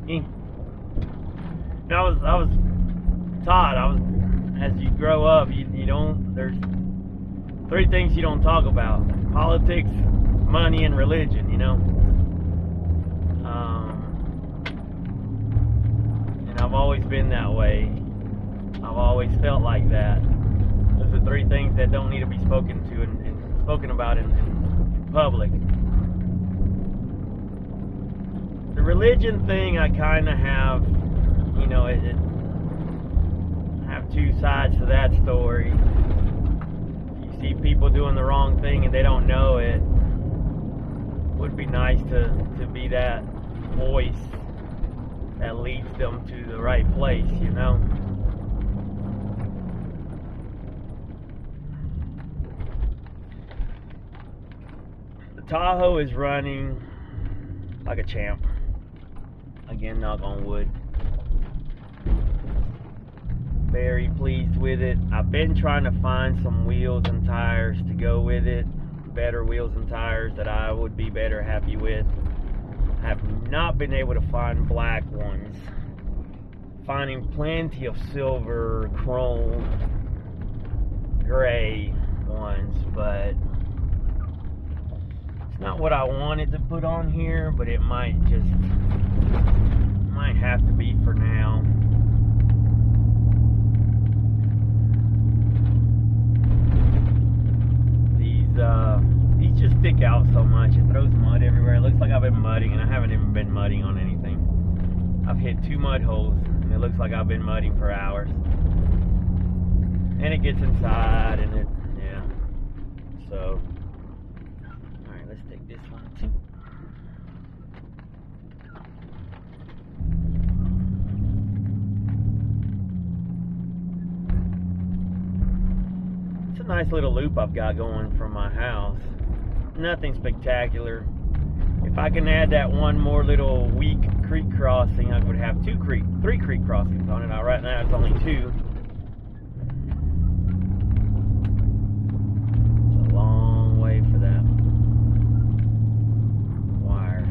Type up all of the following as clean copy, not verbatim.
You know, I was taught, as you grow up, you don't, there's 3 things you don't talk about: politics, money, and religion, you know. And I've always been that way. I've always felt like that. Those are 3 things that don't need to be spoken to and spoken about in public. The religion thing, I kind of have, you know, I have 2 sides to that story. You see people doing the wrong thing and they don't know it. Would be nice to be that voice that leads them to the right place, you know. The Tahoe is running like a champ. Again, knock on wood. Very pleased with it. I've been trying to find some wheels and tires to go with it. Better wheels and tires that I would be better happy with. I have not been able to find black ones. Finding plenty of silver, chrome, gray ones, but it's not what I wanted to put on here, but it might have to be for now. These just stick out so much. It throws mud everywhere. It looks like I've been mudding, and I haven't even been mudding on anything. I've hit 2 mud holes, and it looks like I've been mudding for hours. And it gets inside, and it, yeah. So, alright, let's take this one too. It's a nice little loop I've got going from my house. Nothing spectacular. If I can add that one more little weak creek crossing, I would have 3 creek crossings on it. Now, right now it's only 2. It's a long way for that wire.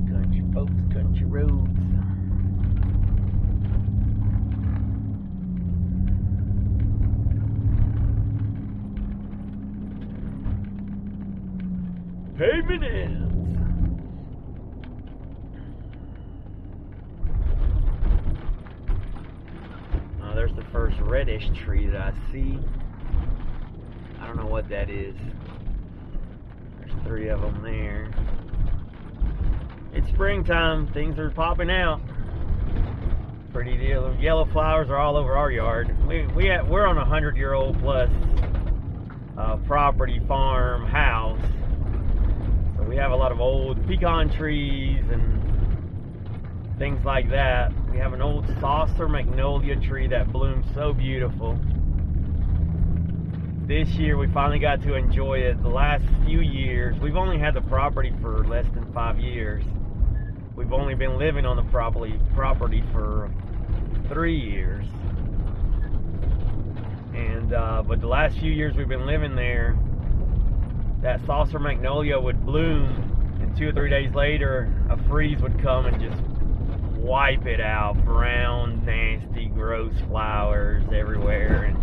Country folks, country roads. Pavement ends. There's the first reddish tree that I see. I don't know what that is. There's 3 of them there. It's springtime. Things are popping out. Pretty deal. Yellow flowers are all over our yard. We're on a 100-year-old plus property, farm, house. So we have a lot of old pecan trees and things like that. We have an old saucer magnolia tree that blooms so beautiful. This year we finally got to enjoy it. The last few years, we've only had the property for less than 5 years. We've only been living on the property for 3 years. And but the last few years we've been living there, that saucer magnolia would bloom, and 2 or 3 days later a freeze would come and just wipe it out. Brown, nasty, gross flowers everywhere, and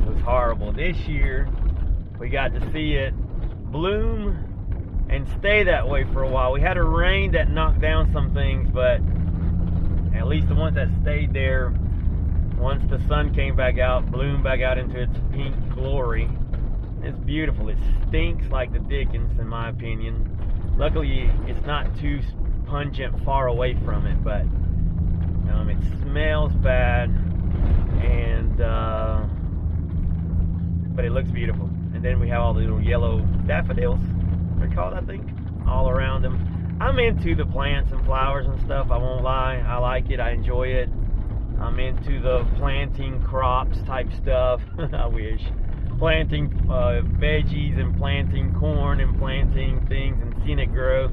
it was horrible. This year we got to see it bloom and stay that way for a while. We had a rain that knocked down some things, but at least the ones that stayed there, once the sun came back out, bloomed back out into its pink glory. It's beautiful. It stinks like the dickens, in my opinion. Luckily, it's not too pungent far away from it, but it smells bad, and but it looks beautiful. And then we have all the little yellow daffodils, they're called, I think, all around them. I'm into the plants and flowers and stuff, I won't lie. I like it, I enjoy it. I'm into the planting crops type stuff. I wish. Planting veggies and planting corn and planting things and seeing it grow.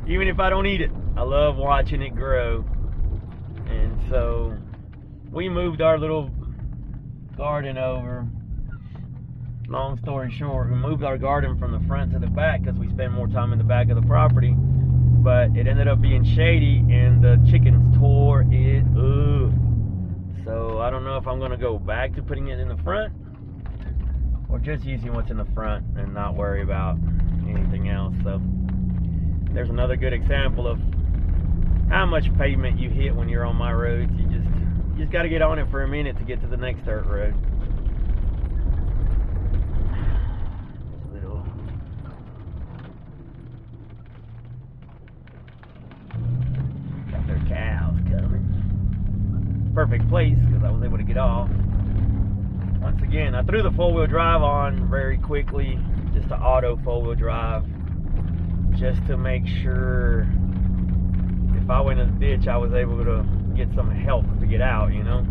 Even if I don't eat it, I love watching it grow. And so we moved our little garden over. Long story short, we moved our garden from the front to the back because we spend more time in the back of the property. But it ended up being shady and the chickens tore it up. So I don't know if I'm going to go back to putting it in the front or just using what's in the front and not worry about anything else. So there's another good example of how much pavement you hit when you're on my roads. You just got to get on it for a minute to get to the next dirt road. Got their cows coming. Perfect place because I was able to get off. Once again, I threw the four-wheel drive on very quickly, just to auto four-wheel drive, just to make sure if I went in the ditch, I was able to get some help to get out, you know.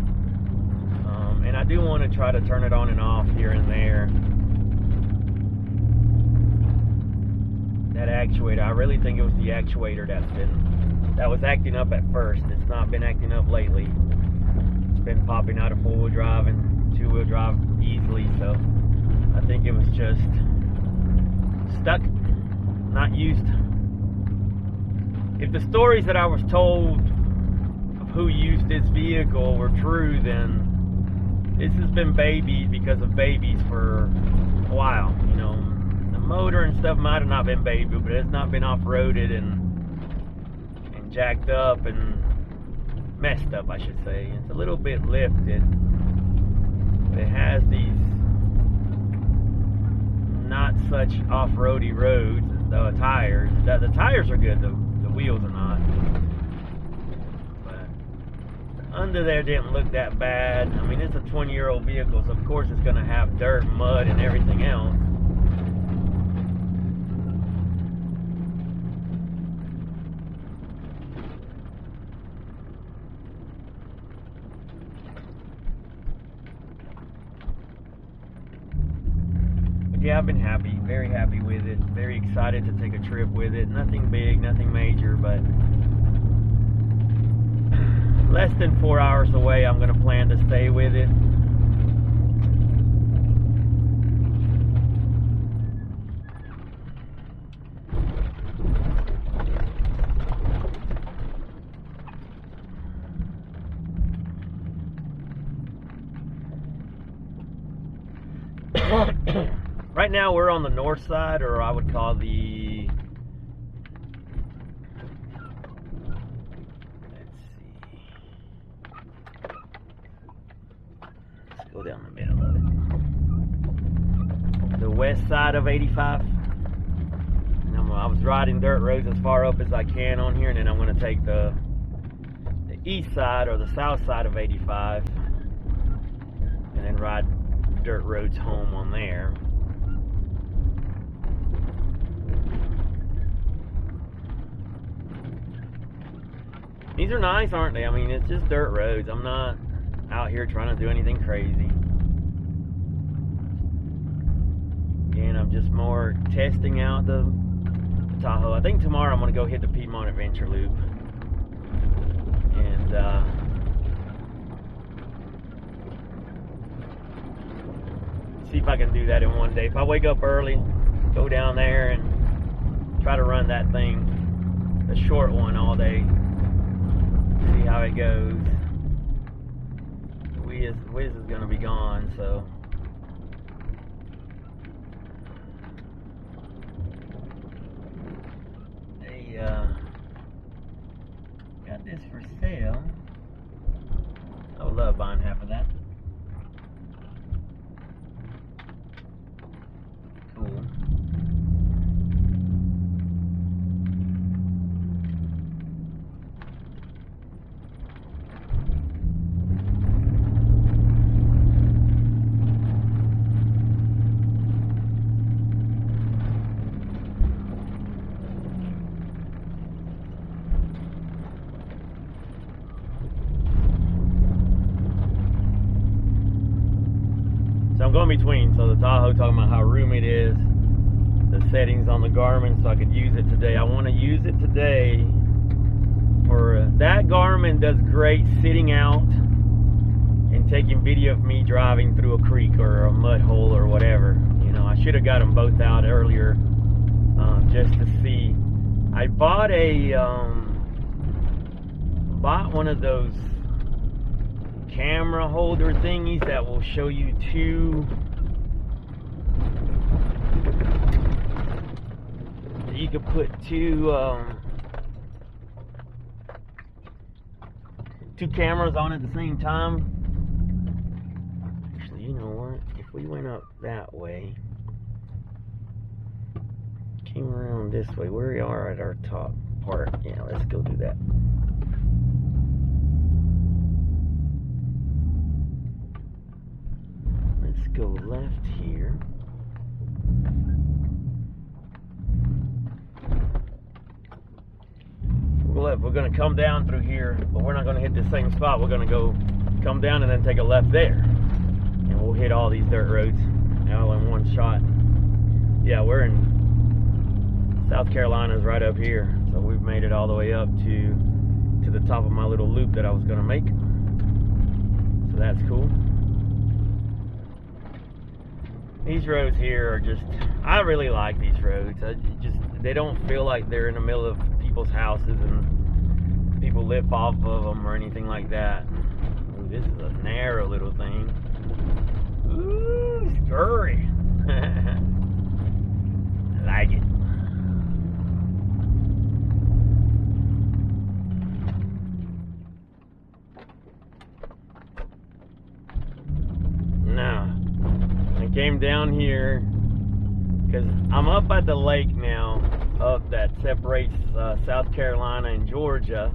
And I do want to try to turn it on and off here and there. That actuator, I really think it was the actuator that was acting up at first. It's not been acting up lately. It's been popping out of four-wheel drive and two-wheel drive easily, so I think it was just stuck, not used. If the stories that I was told of who used this vehicle were true, then this has been babied because of babies for a while. You know, the motor and stuff might have not been babied, but it's not been off-roaded and jacked up and messed up, I should say. It's a little bit lifted. It has these not such off-roady roads. The tires are good. The wheels are not. But under there didn't look that bad. I mean, it's a 20-year-old vehicle, so of course it's going to have dirt, mud, and everything else. Yeah, I've been happy, very happy with it. Very excited to take a trip with it. Nothing big, nothing major, but less than 4 hours away, I'm going to plan to stay with it. Right now we're on the north side, or I would call the, let's go down the middle of it. The west side of 85. I was riding dirt roads as far up as I can on here, and then I'm going to take the east side or the south side of 85 and then ride dirt roads home on there. These are nice, aren't they? I mean, it's just dirt roads. I'm not out here trying to do anything crazy. Again, I'm just more testing out the Tahoe. I think tomorrow I'm going to go hit the Vman1313 Loop. And, see if I can do that in one day. If I wake up early, go down there and try to run that thing, the short one, all day. See how it goes. Wiz is gonna be gone, so they got this for sale. I would love buying half of that. Cool. I'm going between, so the Tahoe talking about how roomy it is, the settings on the Garmin, so I could use it today. I want to use it today for that Garmin does great sitting out and taking video of me driving through a creek or a mud hole or whatever. You know, I should have got them both out earlier, just to see. I bought one of those camera holder thingies that will show you two. You could put two cameras on at the same time. Actually, you know what? If we went up that way, came around this way, where we are at our top part. Yeah, let's go do that. Let's go left here. We're going to come down through here, but we're not going to hit the same spot. We're going to go come down and then take a left there, and we'll hit all these dirt roads all in one shot. Yeah, we're in South Carolina's right up here, so we've made it all the way up to the top of my little loop that I was going to make. So that's cool. These roads here are just, I really like these roads. They don't feel like they're in the middle of people's houses and people live off of them or anything like that. Ooh, this is a narrow little thing. Ooh, scurry. I like it. Now, I came down here because I'm up at the lake now that separates South Carolina and Georgia.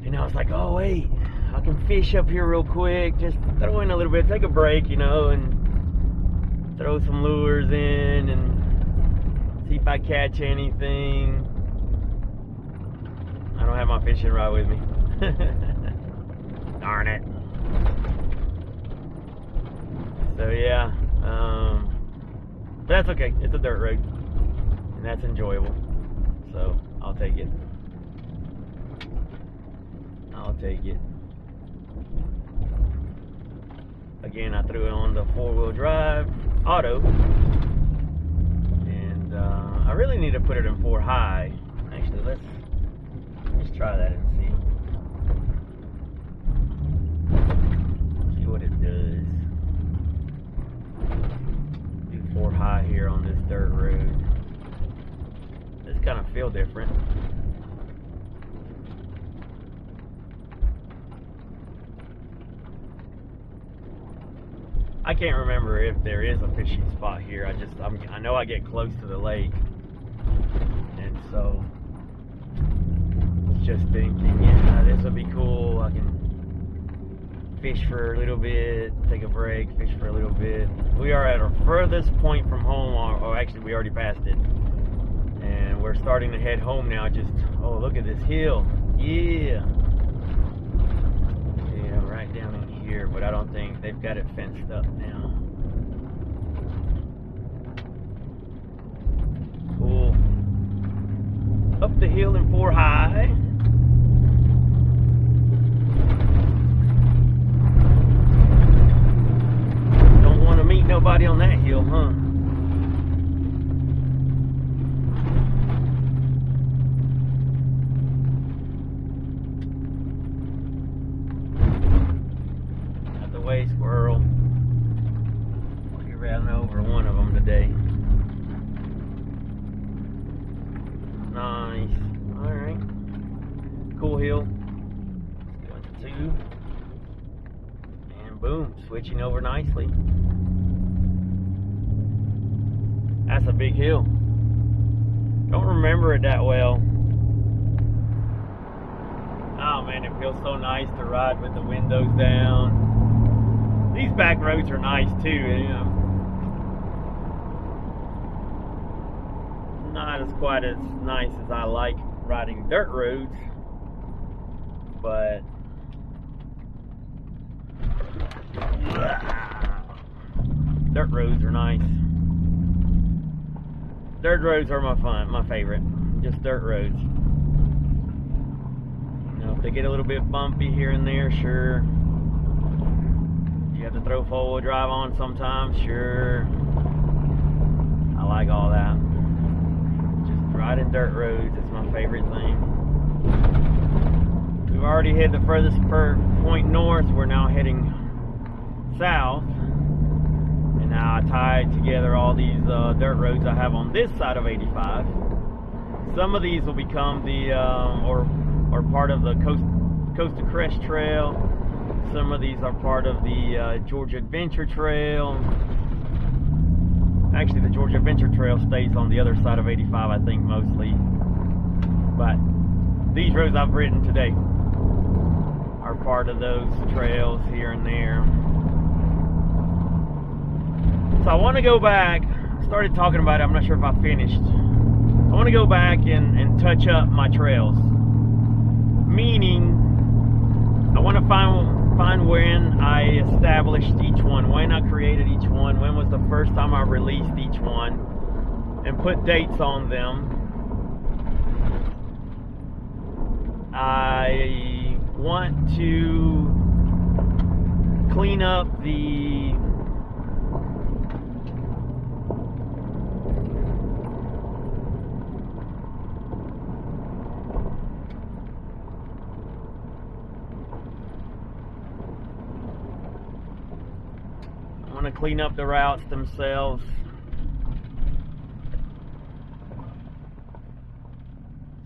And I was like, oh wait, I can fish up here real quick, just throw in a little bit, take a break, you know, and throw some lures in and see if I catch anything. I don't have my fishing rod with me. Darn it. So yeah, but that's okay, it's a dirt road, and that's enjoyable, so I'll take it. I'll take it. Again, I threw it on the 4-wheel drive auto, and I really need to put it in 4 high. Actually, let's try that and see what it does. Do 4 high here on this dirt road. This kind of feel different. I can't remember if there is a fishing spot here. I know I get close to the lake, and so I was just thinking, yeah, this would be cool. I can fish for a little bit, take a break, fish for a little bit. We are at our furthest point from home, or actually we already passed it, and we're starting to head home now. Just, oh, look at this hill. Yeah, right down in here, but I don't think they've got it fenced up now. Cool. Up the hill in 4 high. Don't want to meet nobody on that hill, huh? Way, squirrel. We ran over one of them today. Nice. Alright. Cool hill. Going to 2. And boom, switching over nicely. That's a big hill. Don't remember it that well. Oh man, it feels so nice to ride with the windows down. These back roads are nice too, you know. Not as quite as nice as I like riding dirt roads, but dirt roads are nice. Dirt roads are my favorite. Just dirt roads. You know, if they get a little bit bumpy here and there, sure. have to throw four-wheel drive on sometimes, sure. I like all that. Just riding dirt roads is my favorite thing. We've already hit the furthest point north. We're now heading south. And now I tied together all these dirt roads I have on this side of 85. Some of these will become the, or part of the Coast to Crest Trail. Some of these are part of the Georgia Adventure Trail. Actually, the Georgia Adventure Trail stays on the other side of 85, I think, mostly. But these roads I've ridden today are part of those trails here and there. So I want to go back. I started talking about it. I'm not sure if I finished. I want to go back and touch up my trails. Meaning, I want to find when I established each one, when I created each one, when was the first time I released each one, and put dates on them. I want to clean up the routes themselves.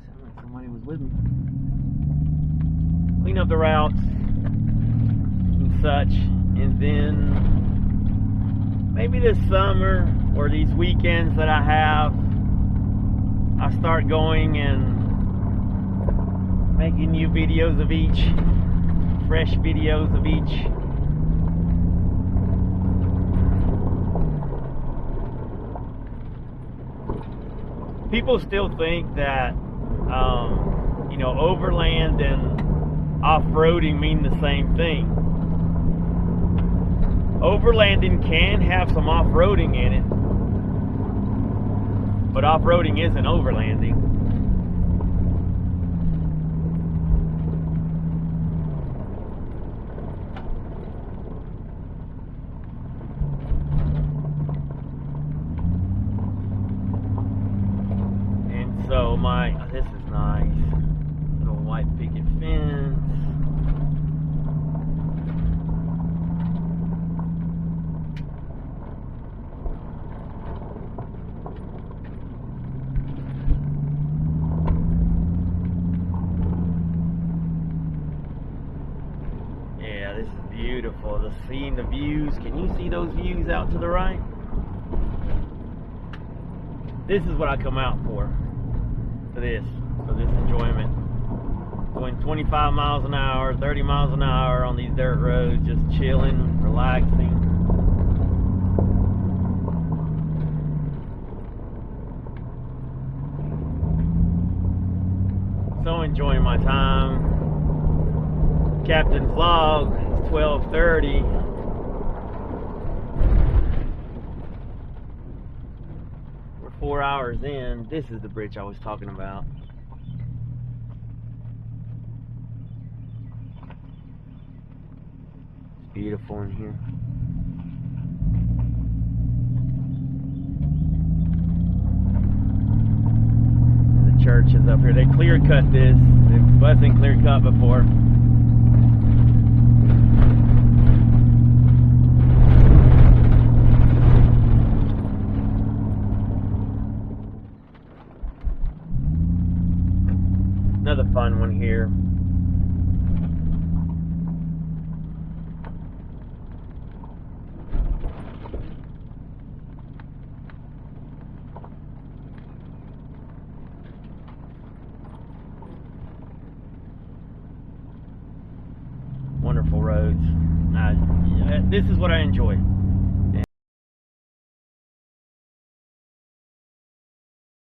Sounded like somebody was with me. Clean up the routes and such, and then maybe this summer or these weekends that I have, I start going and making new videos of each, fresh videos of each. People still think that, you know, overland and off-roading mean the same thing. Overlanding can have some off-roading in it, but off-roading isn't overlanding. So this is nice, little white picket fence. Yeah, this is beautiful. Seeing the views. Can you see those views out to the right? This is what I come out for this enjoyment. Going 25 miles an hour, 30 miles an hour on these dirt roads, just chilling, relaxing. So enjoying my time. Captain's log, it's 12:30. We're 4 hours in. This is the bridge I was talking about. It's beautiful in here. The church is up here. They clear cut this. It wasn't clear cut before. Another fun one here. Wonderful roads. This is what I enjoy.